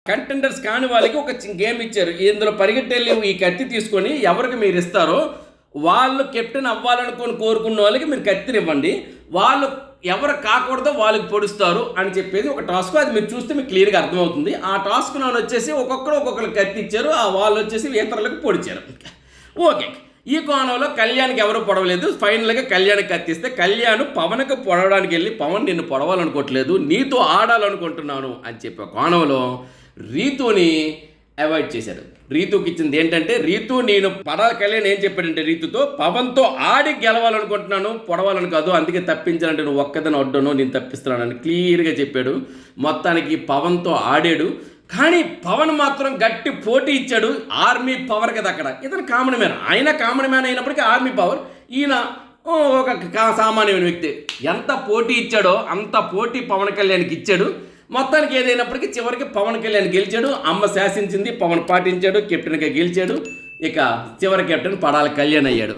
Contenders కాని వాళ్ళకి ఒక గేమ్ ఇచ్చారు. ఇందులో పరిగెట్టెళ్ళి ఈ కత్తి తీసుకొని ఎవరికి మీరు ఇస్తారో వాళ్ళు కెప్టెన్ అవ్వాలనుకొని కోరుకున్న వాళ్ళకి మీరు కత్తినివ్వండి, వాళ్ళు ఎవరు కాకూడదో వాళ్ళకి పొడుస్తారు అని చెప్పేది ఒక టాస్క్. అది మీరు చూస్తే మీకు క్లియర్గా అర్థమవుతుంది. ఆ టాస్క్ నాన్న వచ్చేసి ఒక్కొక్కరు కత్తి ఇచ్చారు, ఆ వాళ్ళు వచ్చేసి ఇతరులకు పొడిచారు. ఓకే, ఈ కోణంలో కళ్యాణ్కి ఎవరు పొడవలేదు. ఫైనల్గా కళ్యాణ్కి కత్తిస్తే కళ్యాణ్ పవన్కి పొడవడానికి వెళ్ళి, పవన్ నిన్ను పొడవాలనుకోవట్లేదు, నీతో ఆడాలనుకుంటున్నాను అని చెప్పే కోణంలో రీతుని అవాయిడ్ చేశాడు. రీతుకి ఇచ్చింది ఏంటంటే, రీతు నేను కళ్యాణ్ ఏం చెప్పాడంటే రీతుతో, పవన్తో ఆడి గెలవాలనుకుంటున్నాను, పొడవాలని కాదు, అందుకే తప్పించాలంటే నువ్వు ఒక్కదని అడ్డను, నేను తప్పిస్తున్నానని క్లియర్గా చెప్పాడు. మొత్తానికి పవన్తో ఆడాడు, కానీ పవన్ మాత్రం గట్టి పోటీ ఇచ్చాడు. ఆర్మీ పవర్ కదా అక్కడ, ఇతను కామన్ మ్యాన్, ఆయన కామన్ మ్యాన్ అయినప్పటికీ ఆర్మీ పవర్, ఈయన ఒక సామాన్యమైన వ్యక్తి. ఎంత పోటీ ఇచ్చాడో అంత పోటీ పవన్ కళ్యాణ్కి ఇచ్చాడు. మొత్తానికి ఏదైనప్పటికీ చివరికి పవన్ కళ్యాణ్ గెలిచాడు. అమ్మ శాసించింది, పవన్ పాటించాడు, కెప్టెన్గా గెలిచాడు. ఇక చివరి కెప్టెన్ పడాల కళ్యాణ్ అయ్యాడు.